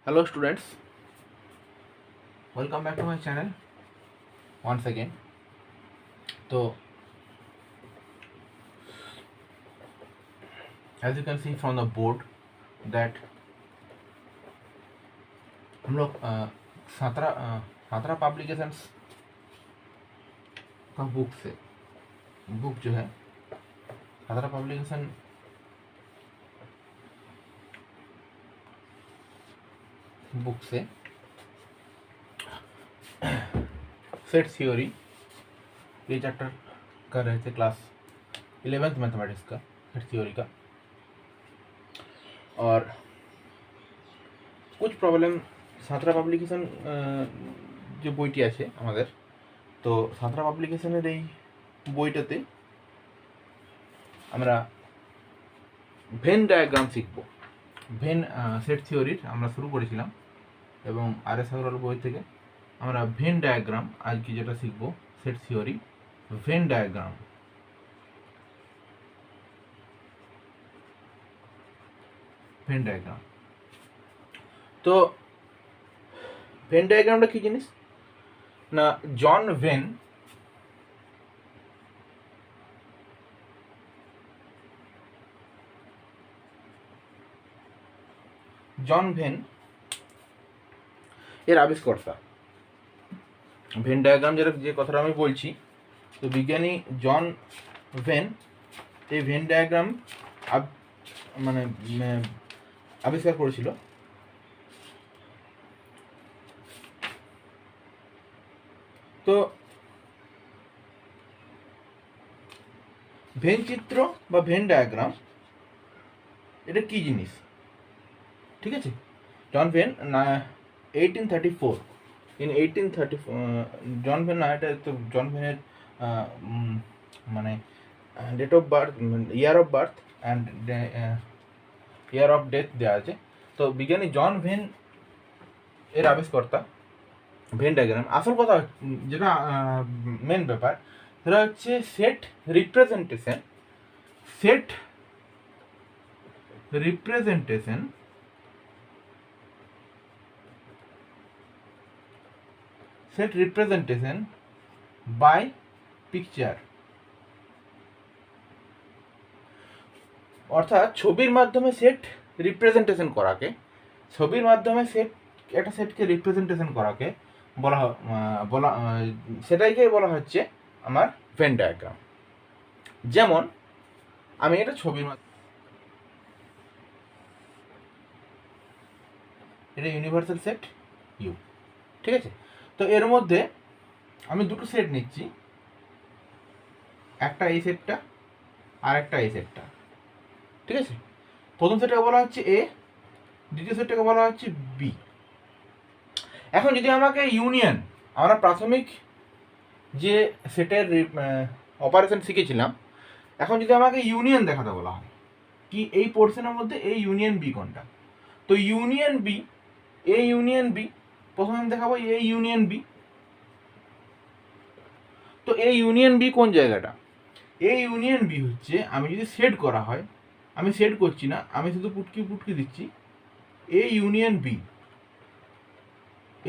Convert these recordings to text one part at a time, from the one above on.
Hello students, welcome back to my channel once again. So as you can see from the board that हम लोग Satara publications का book जो है Satara publication book से set theory ये chapter कर रहे थे क्लास 11th मैथमेटिक्स का सेट थ्योरी का, और कुछ प्रॉब्लम सातरा पब्लिकेशन जो বইটি আছে আমাদের, তো সাতরা পাবলিকেশনের এই বইটাতে আমরা ভেন ডায়াগ্রাম শিখব। ভেন সেট থিওরির আমরা শুরু করেছিলাম এবং আর.এস. আগরওয়াল বই থেকে আমরা ভেন ডায়াগ্রাম আজকে যেটা শিখব set theory Venn diagram. Venn diagram তো ভেন ডায়াগ্রামটা কি জিনিস না, জন ভেন এর আবিষ্কর্তা। ভেন ডায়াগ্রাম যে কথাটা আমি বলছি, তো বিজ্ঞানী জন ভেন এই ভেন ডায়াগ্রাম আবিষ্কার করেছিল। তো ভেন চিত্র বা ভেন ডায়াগ্রাম এটা কি জিনিস, ঠিক আছে। জন ভেন 1834 জন ভেন না, এটা তো জন ভেনের মানে date of birth, year of birth and year of death দেওয়া আছে। তো বিজ্ঞানী জন ভেন এর আবিষ্কর্তা ভেন ডায়াগ্রাম। আসল কথা যেটা মেন ব্যাপার সেটা হচ্ছে সেট রিপ্রেজেন্টেশন বাই পিকচার, অর্থাৎ ছবির মাধ্যমে সেট রিপ্রেজেন্টেশন করাকে, একটা সেটকে রিপ্রেজেন্টেশন করাকে সেটাইকে বলা হচ্ছে আমার ভেন ডায়াগ্রাম। যেমন আমি এটা ছবির মাধ্যমে, এটা ইউনিভার্সাল সেট ইউ, ঠিক আছে। তো এর মধ্যে আমি দুটো সেট নিচ্ছি, একটা এই সেটটা আর একটা এই সেটটা, ঠিক আছে। প্রথম সেটটাকে বলা হচ্ছে এ, দ্বিতীয় সেটটাকে বলা হচ্ছে বি। এখন যদি আমাকে ইউনিয়ন, আমরা প্রাথমিক যে সেটের অপারেশন শিখেছিলাম, এখন যদি আমাকে ইউনিয়ন দেখাতে বলা হয় কি এই পোর্শনের মধ্যে এই ইউনিয়ন বি কোনটা, তো union B, A union B, প্রথমে আমি দেখাবো এ ইউনিয়ন বি। তো এ ইউনিয়ন বি কোন জায়গাটা, এ ইউনিয়ন বি হচ্ছে, আমি যদি সেট করা হয়, আমি সেট করছি না, আমি শুধু পুটকি দিচ্ছি, এ ইউনিয়ন বি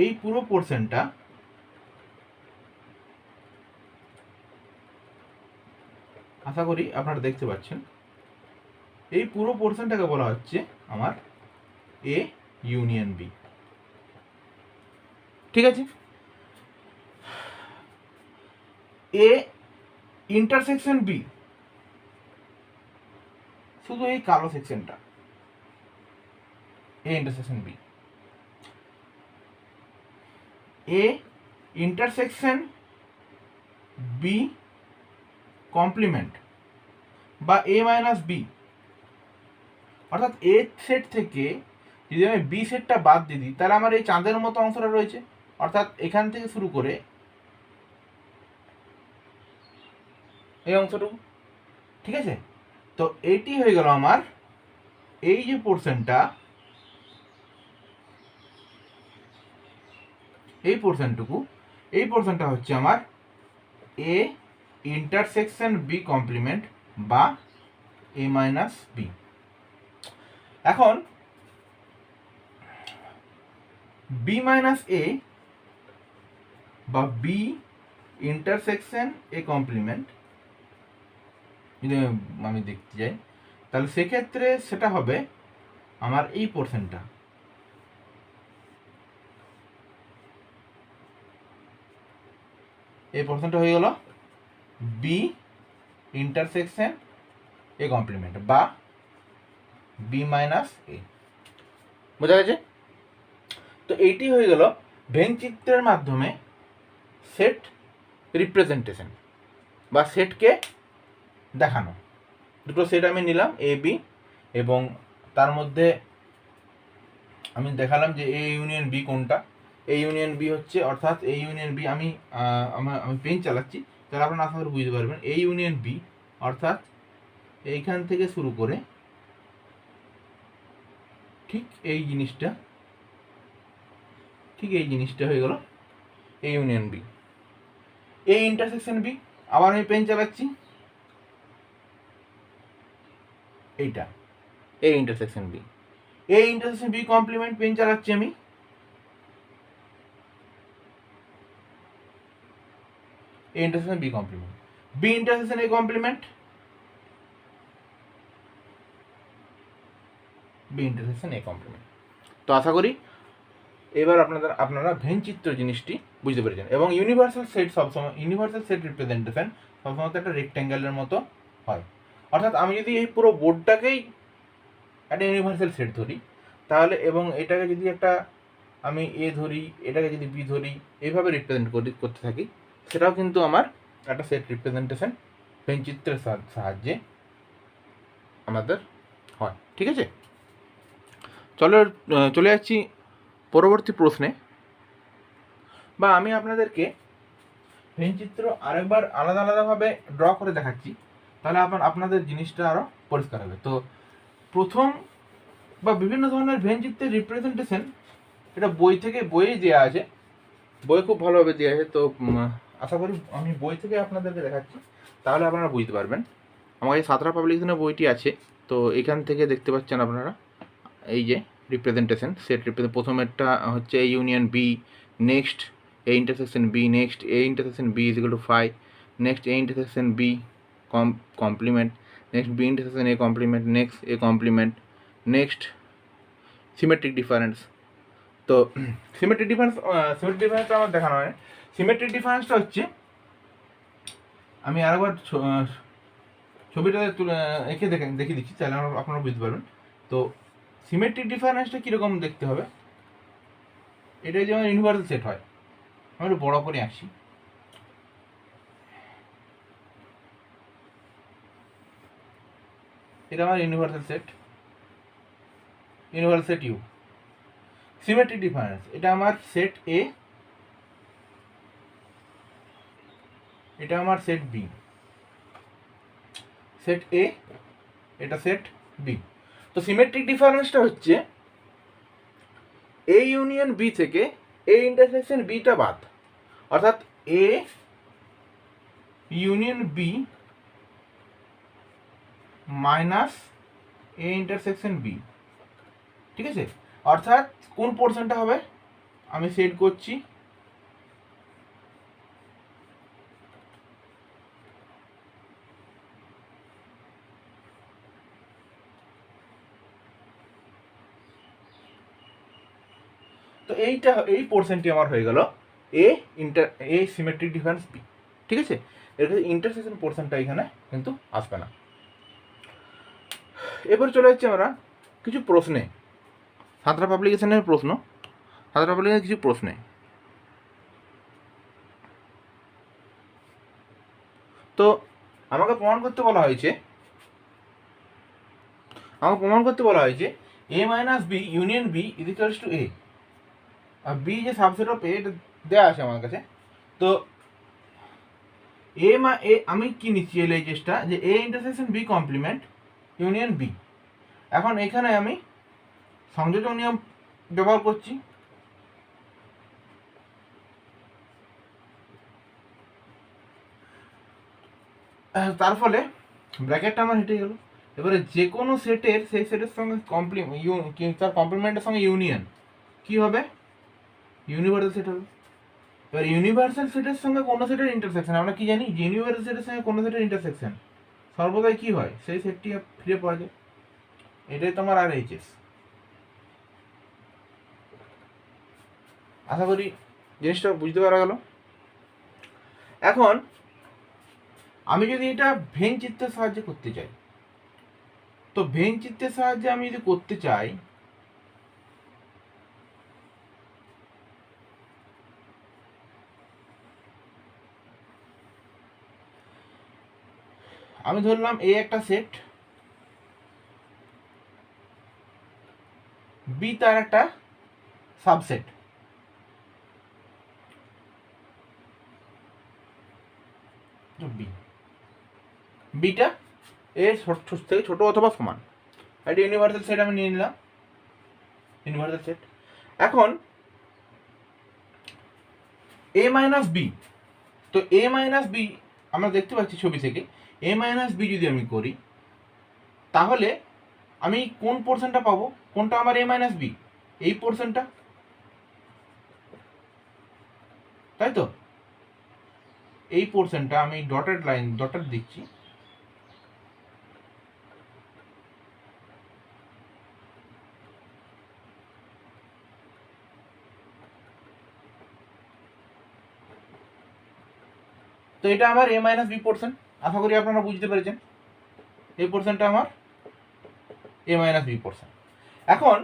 এই পুরো পোর্শনটা আশা করি আপনারা দেখতে পাচ্ছেন, এই পুরো পোর্শনটাকে বলা হচ্ছে আমার এ ইউনিয়ন বি, ঠিক আছে। এ ইন্টারসেকশন বি, শুধু এই কালো সেকশনটা A intersection B, A intersection B complement বা এ মাইনাস বি, অর্থাৎ এ সেট থেকে যদি আমি বি সেটটা বাদ দিয়ে দিই, তাহলে আমার এই চাঁদের মতো অংশটা রয়েছে, অর্থাৎ এখান থেকে শুরু করে এই অংশটুকু, ঠিক আছে। তো এইটি হয়ে গেল আমার এই যে পোর্শনটা, এই পোর্শনটা হচ্ছে আমার এ ইন্টারসেকশন বি কমপ্লিমেন্ট বা এ মাইনাস বি। এখন বি মাইনাস এ বা বি ইন্টারসেকশন এ কমপ্লিমেন্ট যদি আমি দেখতে যাই, তাহলে সেক্ষেত্রে সেটা হবে আমার এই পোর্শনটা, এই পোর্শনটা হয়ে গেল বি ইন্টারসেকশন এ কমপ্লিমেন্ট বা বি মাইনাস এ। বোঝা গেছে? তো এইটি হয়ে গেল ভেন চিত্রের মাধ্যমে সেট রিপ্রেজেন্টেশন বা সেটকে দেখানো। দুটো সেট আমি নিলাম এ বি, এবং তার মধ্যে আমি দেখালাম যে এ ইউনিয়ন বি কোনটা। এ ইউনিয়ন বি হচ্ছে, অর্থাৎ এ ইউনিয়ন বি আমি পেন চালাচ্ছি, তাহলে আপনারা আশা করি বুঝতে পারবেন। এ ইউনিয়ন বি অর্থাৎ এইখান থেকে শুরু করে ঠিক এই জিনিসটা হয়ে গেল A union B. A intersection B, আবার আমি পেন চালাচ্ছি, এইটা A intersection B. A intersection B complement, pen চালাচ্ছি আমি, A intersection B complement, B intersection A complement, B intersection A complement. তো আশা করি এবার আপনারা ভেন চিত্র জিনিসটি বুঝতে পেরেছেন। এবং ইউনিভার্সাল সেট সবসময়, ইউনিভার্সাল সেট রিপ্রেজেন্টেশন সবসময় একটা রেক্ট্যাঙ্গেলের মতো হয়। অর্থাৎ আমি যদি এই পুরো বোর্ডটাকেই একটা ইউনিভার্সাল সেট ধরি, তাহলে এবং এটাকে যদি একটা আমি এ ধরি, এটাকে যদি বি ধরি, এইভাবে রিপ্রেজেন্ট করতে থাকি, সেটাও কিন্তু আমার একটা সেট রিপ্রেজেন্টেশন ভেন চিত্রের সাহায্যে আমাদের হয়। ঠিক আছে, চলে যাচ্ছি পরবর্তী প্রশ্নে, বা আমি আপনাদেরকে ভেন চিত্র আরেকবার আলাদা আলাদাভাবে ড্র করে দেখাচ্ছি, তাহলে আপনাদের জিনিসটা আরও পরিষ্কার হবে। তো প্রথম বা বিভিন্ন ধরনের ভেন চিত্রের রিপ্রেজেন্টেশন এটা বইয়ে দেওয়া আছে, বই খুব ভালোভাবে দেওয়া আছে। তো আশা করি আমি বই থেকে আপনাদেরকে দেখাচ্ছি, তাহলে আপনারা বুঝতে পারবেন। আমার এই সাঁতরা পাবলিকেশনের বইটি আছে, তো এখান থেকে দেখতে পাচ্ছেন আপনারা এই যে রিপ্রেজেন্টেশন সেট প্রথমেরটা হচ্ছে A union B, next A intersection B, next A intersection B is equal to 5, next A intersection B complement, next B intersection A complement, next A complement, next symmetric difference. তো symmetric ডিফারেন্সটা আমার দেখানো হয়। Symmetric ডিফারেন্সটা হচ্ছে, আমি আরেকবার ছবিটা এঁকে দেখিয়ে দিচ্ছি, তাহলে আপনারা বুঝতে পারবেন। তো সিমেট্রিক ডিফারেন্সটা কীরকম দেখতে হবে, এটাই যেমন ইউনিভার্সাল সেট হয়। আমি একটু বড় করে আঁকছি, এটা আমার universal set U. Symmetric difference, এটা আমার সেট এ, এটা আমার সেট বি, সেট এ, এটা সেট বি। তো সিমেট্রিক ডিফারেন্সটা হচ্ছে এ ইউনিয়ন বি থেকে এ ইন্টারসেকশন বিটা বাদ, অর্থাৎ A union B minus A intersection B. ঠিক আছে, অর্থাৎ কোন পোর্শনটা হবে আমি সেট করছি, তো এই পোর্শনটি আমার হয়ে গেল এ সিমেট্রিক ডিফারেন্স বি। ঠিক আছে, এর ইন্টারসেকশন পোর্শনটা এখানে কিন্তু আসবে না। এবার চলে যাচ্ছি আমরা কিছু প্রশ্নে, সাঁতরা পাবলিকেশনের কিছু প্রশ্নে। তো আমাকে প্রমাণ করতে বলা হয়েছে A minus B union B is equals to A, আর বি যে সাবসেট অফ এ এটা দেওয়া আছে আমার কাছে। তো আমি কি নিচ্ছি এই চেষ্টা যে A intersection B complement union B. এখন এখানে আমি সংযোজন নিয়ম ব্যবহার করছি, তার ফলে ব্র্যাকেটটা আমার হেঁটে গেল। এবারে যে কোনো সেটের সেই সেটের সঙ্গে তার কমপ্লিমেন্টের সঙ্গে ইউনিয়ন কি হবে, ইউনিভার্সাল সেট হবে। এবার ইউনিভার্সাল সেটের সঙ্গে কোনো সেটের ইন্টারসেকশন, আমরা কি জানি যে ইউনিভার্সাল সেটের সঙ্গে কোনো সেটের ইন্টারসেকশন সর্বদাই কি হয়, সেই সেটটি ফিরে পাওয়া যায়। এটাই তোমার আর এইচএস। আশা করি জিনিসটা বুঝতে পারা গেল। এখন আমি যদি এটা ভেন চিত্রের সাহায্যে করতে চাই, তো ভেন চিত্রের সাহায্যে আমি যদি করতে চাই, আমি ধরলাম এ একটা সেট, বি তার একটা সাবসেট। বিটা এর থেকে ছোট অথবা সমান, এটা ইউনিভার্সাল সেট আমি নিয়ে নিলাম, ইউনিভার্সাল সেট। এখন এ মাইনাস বি, তো এ মাইনাস বি আমরা দেখতে পাচ্ছি ছবি থেকে, এ মাইনাস বি যদি আমি করি, তাহলে আমি কোন পোর্শনটা পাবো? কোনটা আমার এ মাইনাস বি? এই পোর্শনটা, তাই তো? এই পোর্শনটা আমি ডটেড লাইন ডটেড দিচ্ছি, তো এটা আমার এ মাইনাস বি পোর্শন। আশা করি আপনারা বুঝতে পেরেছেন, এই পোর্শনটা আমার এ মাইনাস বি পোর্শন। এখন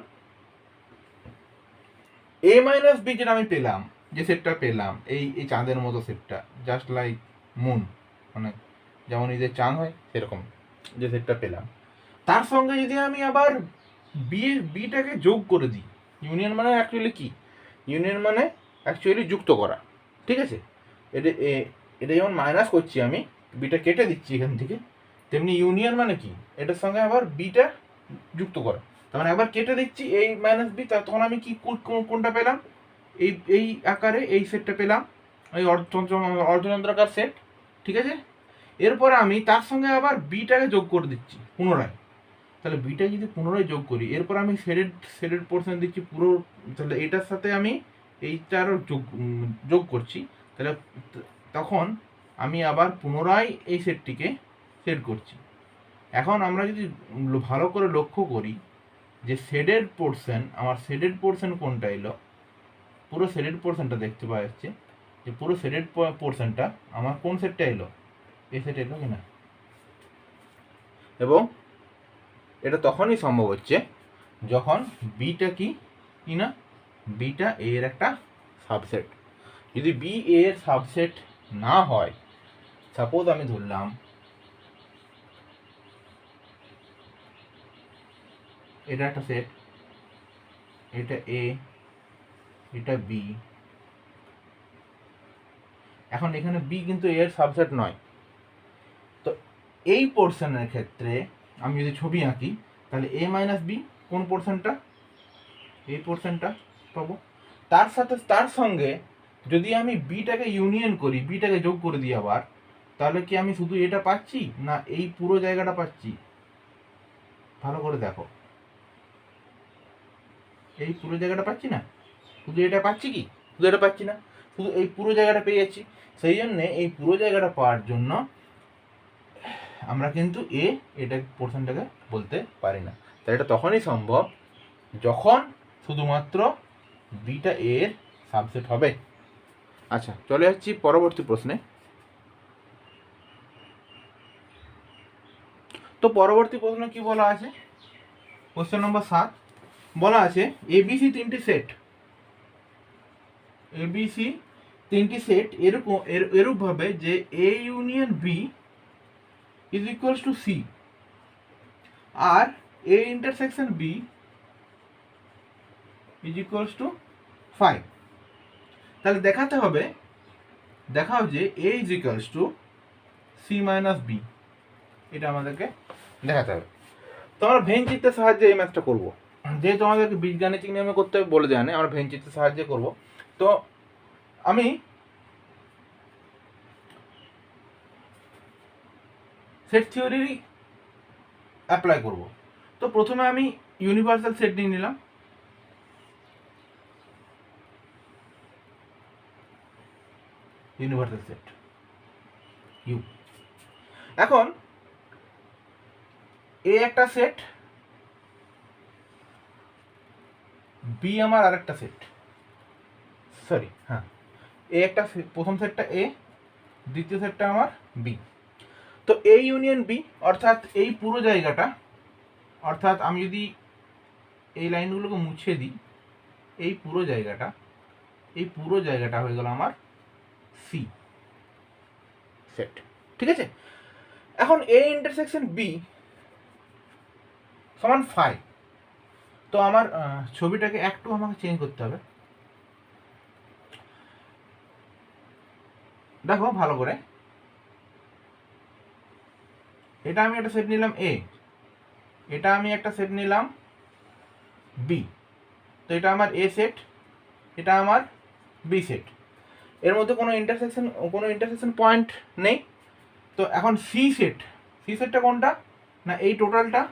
এ মাইনাস বি যেটা আমি পেলাম, যে সেটটা পেলাম, এই চাঁদের মতো সেটটা, জাস্ট লাইক মুন, মানে যেমন ঈদের চাঁদ হয় সেরকম যে সেটটা পেলাম, তার সঙ্গে যদি আমি আবার বিটাকে যোগ করে দিই, ইউনিয়ন মানে অ্যাকচুয়ালি কি? ইউনিয়ন মানে অ্যাকচুয়ালি যুক্ত করা, ঠিক আছে? এটা এটা যেমন মাইনাস করছি আমি, বিটা কেটে দিচ্ছি এখান থেকে, তেমনি ইউনিয়ন মানে কি? এটার সঙ্গে আবার বিটা যুক্ত করা, তার মানে আবার কেটে দিচ্ছি এই মাইনাস বি, তখন আমি কি কোনটা পেলাম? এই আকারে এই সেটটা পেলাম, এই অর্ধচন্দ্রাকার সেট, ঠিক আছে? এরপর আমি তার সঙ্গে আবার বিটাকে যোগ করে দিচ্ছি পুনরায়, তাহলে বিটা যদি পুনরায় যোগ করি, এরপর আমি শেডেড পোর্শন দিচ্ছি পুরো, তাহলে এটার সাথে আমি এইটারও যোগ করছি, তাহলে তখন আমি আবার পুনরায় এই সেটটিকে শেড করছি। এখন আমরা যদি ভালো করে লক্ষ্য করি যে শেডেড পোর্শন, আমার শেডেড পোর্শন কোনটা এলো, পুরো শেডেড পোর্শনটা দেখতে পাওয়া যাচ্ছে যে পুরো শেডেড পোর্শনটা আমার কোন সেটটা এলো, এই সেট এলো কিনা। এবং এটা তখনই সম্ভব হচ্ছে যখন বিটা কি না, বিটা এর একটা সাবসেট। যদি বি এর সাবসেট না হয়, সাপোজ আমি ধরলাম এটা একটা সেট, এটা এ, এটা বি, এখন এখানে বি কিন্তু এর সাবসেট নয়, তো এই পোর্শনের ক্ষেত্রে আমি যদি ছবি আঁকি, তাহলে এ মাইনাস বি কোন পোর্শনটা? এই পোর্শনটা পাবো। তার সঙ্গে যদি আমি বিটাকে ইউনিয়ন করি, বিটাকে যোগ করে দিই আবার, তাহলে কি আমি শুধু এটা পাচ্ছি না এই পুরো জায়গাটা পাচ্ছি? ভালো করে দেখো, এই পুরো জায়গাটা পাচ্ছি না? শুধু এটা পাচ্ছি কি? শুধু এটা পাচ্ছি না, শুধু এই পুরো জায়গাটা পেয়ে যাচ্ছি। সেই জন্যে এই পুরো জায়গাটা পাওয়ার জন্য আমরা কিন্তু এটা পোর্শনটাকে বলতে পারি না। তাই এটা তখনই সম্ভব যখন শুধুমাত্র বিটা এর সাবসেট হবে। আচ্ছা, চলে যাচ্ছি পরবর্তী প্রশ্নে। তো পরবর্তী প্রশ্ন কি বলা আছে? কোশ্চেন নম্বর 7 বলা আছে এবিসি তিনটি সেট, এবিসি তিনটি সেট এরূপভাবে যে A union B is equals to C, আর A intersection B is equals to 5। তাহলে দেখাও যে A is equals to C minus B, এটা আমাদেরকে দেখাতে হবে। তো আমরা ভেন চিত্রের সাহায্যে এই ম্যাথটা করবো, যেহেতু আমাদেরকে বীজগাণিতিক নিয়মে করতে বলে দেয় না, আমরা ভেন চিত্রের সাহায্যে করব। তো আমি সেট থিওরি অ্যাপ্লাই করব। তো প্রথমে আমি ইউনিভার্সাল সেট নিয়ে নিলাম, ইউনিভার্সাল সেট ইউ। এখন এ একটা সেট, বি আমার আরেকটা সেট, সরি হ্যাঁ, এ একটা প্রথম সেটটা এ, দ্বিতীয় সেটটা আমার বি। তো এ ইউনিয়ন বি অর্থাৎ এই পুরো জায়গাটা, অর্থাৎ আমি যদি এই লাইনগুলোকে মুছে দিই, এই পুরো জায়গাটা হয়ে গেল আমার সি সেট, ঠিক আছে। এখন এ ইন্টারসেকশন বি সমান 5। তো আমার ছবিটাকে একটু আমাকে চেঞ্জ করতে হবে। দেখো ভালো করে, এটা আমি একটা সেট নিলাম এ, এটা আমি একটা সেট নিলাম বি। তো এটা আমার এ সেট, এটা আমার বি সেট, এর মধ্যে কোনো ইন্টারসেকশন পয়েন্ট নেই। তো এখন সি সেটটা কোনটা না, এই টোটালটা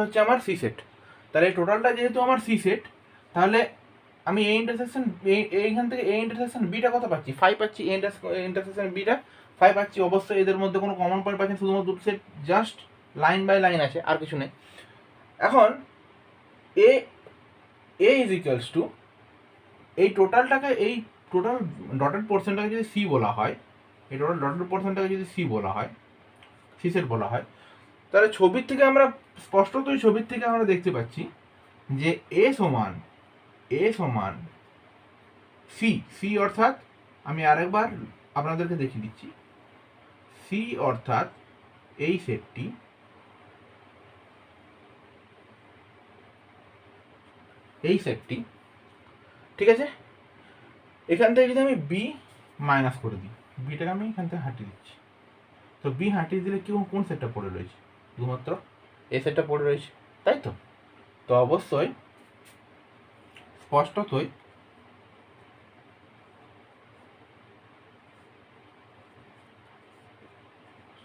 হচ্ছে আমার সি সেট। তাহলে এই টোটালটা যেহেতু আমার সি সেট, তাহলে আমি এইখান থেকে এ ইন্টারসেকশন বিটা কত পাচ্ছি, 5 পাচ্ছি। এ ইন্টারসেকশন বিটা 5 পাচ্ছি। অবশ্যই এদের মধ্যে কোনো কমন পয়েন্ট পাচ্ছি, শুধুমাত্র দুটো set just line by line আছে, আর কিছু নেই। এখন এ ইজ ইকুয়ালস টু এই টোটালটাকে, এই টোটাল ডটেড পোর্শনটাকে যদি সি বলা হয়, এই টোটাল ডটেড পোর্শনটাকে যদি সি বলা হয়, সি সেট বলা হয়, তাহলে ছবির থেকে আমরা স্পষ্টতই আমরা দেখতে পাচ্ছি যে এ সমান সি অর্থাৎ, আমি আরেকবার আপনাদেরকে দেখিয়ে দিচ্ছি, সি অর্থাৎ এই সেটটি, ঠিক আছে। এখান থেকে যদি আমি বি মাইনাস করে দিই, বিটাকে আমি এখান থেকে হাঁটিয়ে দিচ্ছি, তো বি হাঁটিয়ে দিলে কোন সেটটা পড়ে রয়েছে, শুধুমাত্র এ সেটটা পড়ে রয়েছে, তাই তো। তো অবশ্যই স্পষ্টতই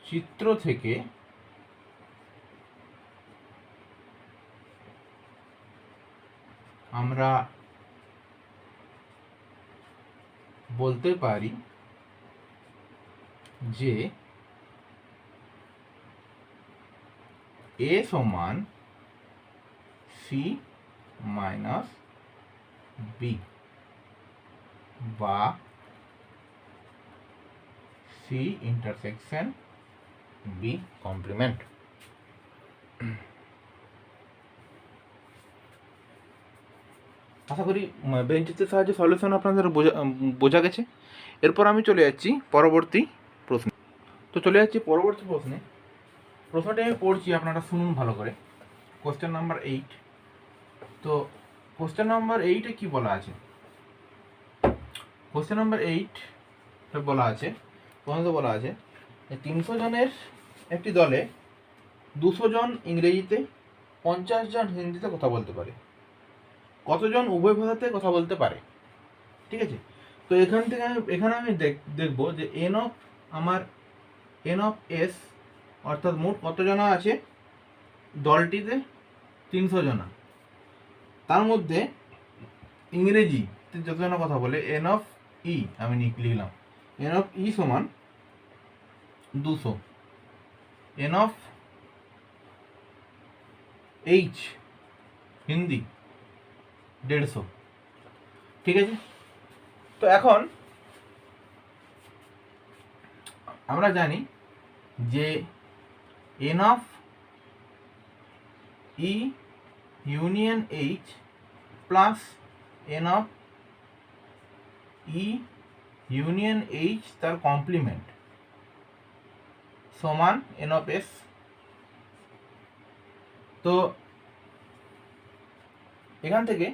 চিত্র থেকে আমরা বলতে পারি যে এ সমান সি মাইনাস বি বা সি ইন্টারসেকশন বি কমপ্লিমেন্ট। আশা করি বেঞ্চিসের সাহায্যে সলিউশন আপনাদের বোঝা গেছে। এরপর আমি চলে যাচ্ছি পরবর্তী প্রশ্নে। তো চলে যাচ্ছি পরবর্তী প্রশ্নে। প্রশ্নটি আমি পড়ছি, আপনারা শুনুন ভালো করে। Question number 8। তো কোশ্চেন নাম্বার 8-এ কি বলা আছে? কোশ্চেন নাম্বার 8 বলা আছে, প্রথমত বলা আছে যে 300 জনের একটি দলে 200 জন ইংরেজিতে, 50 জন হিন্দিতে কথা বলতে পারে। কতজন উভয় ভাষাতে কথা বলতে পারে? ঠিক আছে। তো এখানে আমি দেখব যে এন অফ এস অর্থাৎ মোট কতজনা আছে দলটিতে, 300 জনা। তার মধ্যে ইংরেজিতে যতজনা কথা বলে এন অফ ই আমি লিখলাম, এন অফ ই সমান 200, এন অফ এইচ হিন্দি 150, ঠিক আছে। তো এখন আমরা জানি যে N of E union H plus N of E union H তার কমপ্লিমেন্ট সমান এন অফ এস। তো এখান থেকে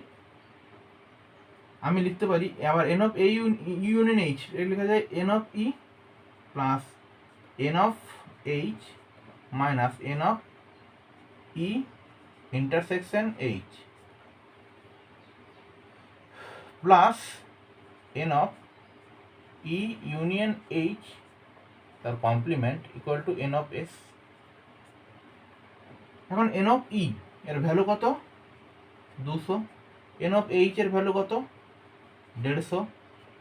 আমি লিখতে পারি আবার N of A union H লেখা যায় N of E plus N of H minus N of E intersection H plus N of E union H তার complement equal to N of S. এখন এন অফ ই এর value কত, 200। N of H এর value কত, 150,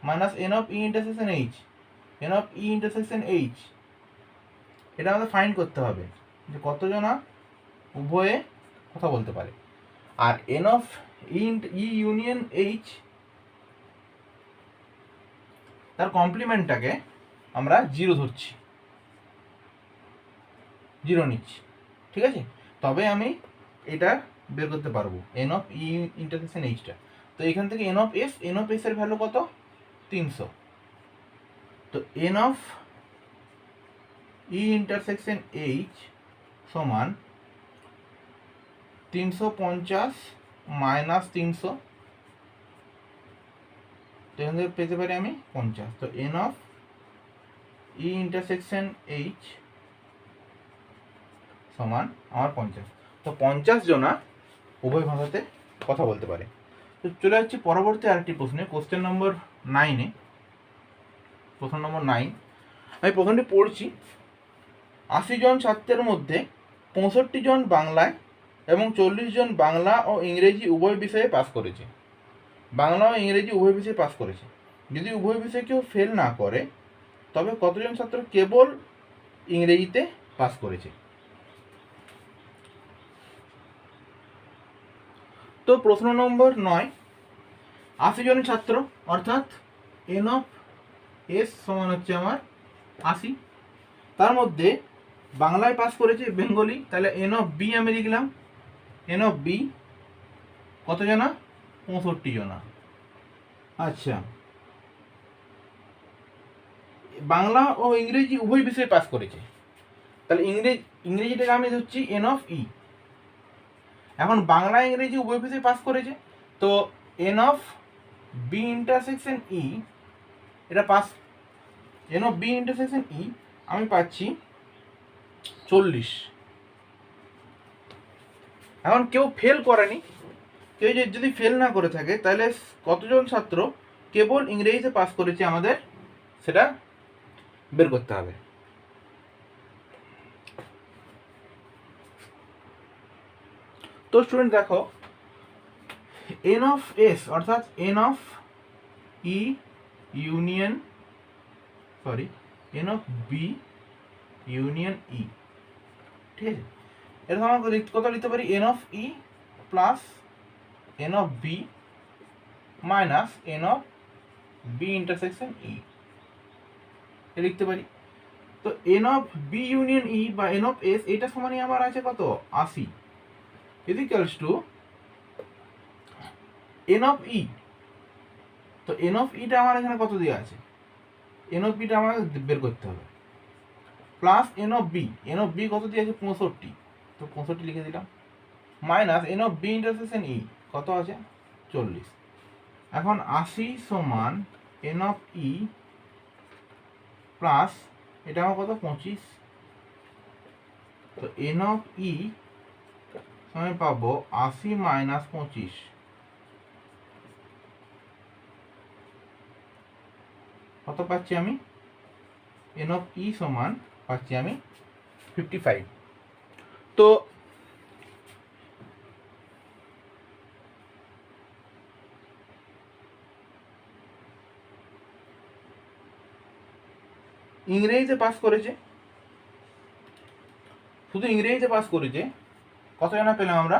minus N of E intersection H. N of E intersection H এটা আমাদের find করতে হবে যে কতজনা উভয়ে কথা বলতে পারে। আর N of E union H তার কমপ্লিমেন্টটাকে আমরা 0 ধরছি, 0 নিচ্ছি, ঠিক আছে? তবে আমি এটা বের করতে পারবো এন অফ ই ইন্টারসেকশন এইচটা। তো এখান থেকে এন অফ এস এর ভ্যালু কত, 300। তো N of E intersection H সমান 350 মাইনাস 300, তো এখান থেকে পেতে পারি আমি 50। তো N of E intersection H সমান আমার 50। তো 50 জনা উভয় ভাষাতে কথা বলতে পারে। তো চলে যাচ্ছি পরবর্তী আরেকটি প্রশ্নে, কোশ্চেন নম্বর 9-এ। প্রশ্ন নম্বর 9 আমি প্রশ্নটি পড়ছি। 80 জন ছাত্রের মধ্যে 65 জন বাংলায় এবং 40 জন বাংলা ও ইংরেজি উভয় বিষয়ে পাস করেছে। বাংলা ও ইংরেজি উভয় বিষয়ে পাস করেছে। যদি উভয় বিষয়ে কেউ ফেল না করে তবে কতজন ছাত্র কেবল ইংরেজিতে পাস করেছে? তো প্রশ্ন নম্বর 9, 80 জন ছাত্র অর্থাৎ এন অফ এস সমান হচ্ছে আমার 80। তার মধ্যে বাংলায় পাস করেছে বেঙ্গলি, তাহলে এন অফ বি আমি লিখলাম। এন অফ বি কত জনা, 65 জনা। আচ্ছা, বাংলা ও ইংরেজি উভয় বিষয়ে পাস করেছে, তাহলে ইংরেজিটাকে আমি ধরছি এন অফ ই। এখন বাংলা ইংরেজি উভয় বিষয়ে পাস করেছে, তো N of B intersection E এটা pass, N of B intersection E আমি পাচ্ছি 40। এখন কেউ ফেল করেনি, কেউ যদি ফেল না করে থাকে তাহলে কতজন ছাত্র কেবল ইংরেজিতে পাস করেছে আমাদের সেটা বের করতে হবে। তো স্টুডেন্ট দেখো, এন অফ এস অর্থাৎ N of E union N of B union E, ঠিক আছে? এরকম আমরা কত লিখতে পারি, N of E plus N of B minus N of B intersection E লিখতে পারি। তো N of B union E বা এন অফ এস এটা সমানই আমার আছে কত, 80 ইকুয়ালস টু এন অফ ই। তো এন অফ ইটা আমার এখানে কত দেওয়া আছে, এন অফ বিটা আমাকে বের করতে হবে, প্লাস এন অফ বি কত দিয়ে আছে, 65, তো 65 লিখে দিলাম, minus N of B intersection E কত আছে, 40। এখন 80 সমান এন অফ ই প্লাস এটা আমার কত, 25। তো এন অফ ই আমি পাবো 80 মাইনাস 25, কত পাচ্ছি আমি, এন অফ ই সমান পাচ্ছি আমি 55। তো ইংরেজিতে পাস করেছে, শুধু ইংরেজিতে পাস করেছে কত জনা পেলাম আমরা,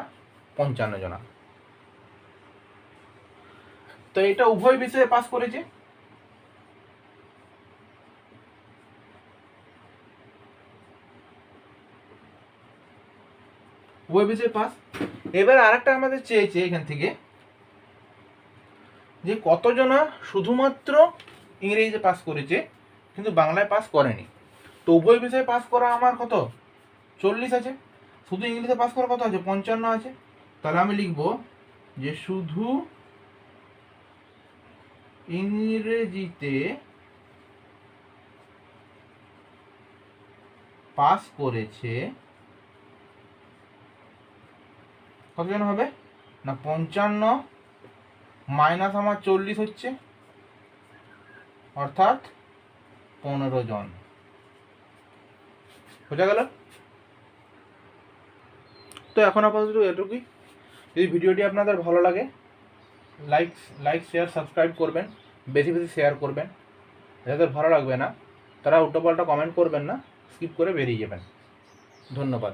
55 জনা। তো এটা উভয় বিষয়ে পাস করেছে, উভয় বিষয়ে পাস। এবার আরেকটা আমাদের চেয়েছে এখান থেকে যে কতজনা শুধুমাত্র ইংরেজিতে পাস করেছে কিন্তু বাংলায় পাস করেনি। তো উভয় বিষয়ে পাস করা আমার কত, 40 আছে, শুধু ইংলিশে পাস করা কত আছে, 55 আছে। তাহলে আমি লিখব যে শুধু ইংরেজিতে পাস করেছে কতজন হবে না, 55 মাইনাস আমার 40 হচ্ছে, অর্থাৎ 15 জন। বোঝা গেল? তো এখন আপাতত এটুকুই। যদি ভিডিওটি আপনাদের ভালো লাগে লাইক শেয়ার সাবস্ক্রাইব করবেন, বেশি বেশি শেয়ার করবেন। যাদের ভালো লাগবে না তারা উল্টোপাল্টা কমেন্ট করবেন না, স্কিপ করে বেরিয়ে যাবেন। ধন্যবাদ।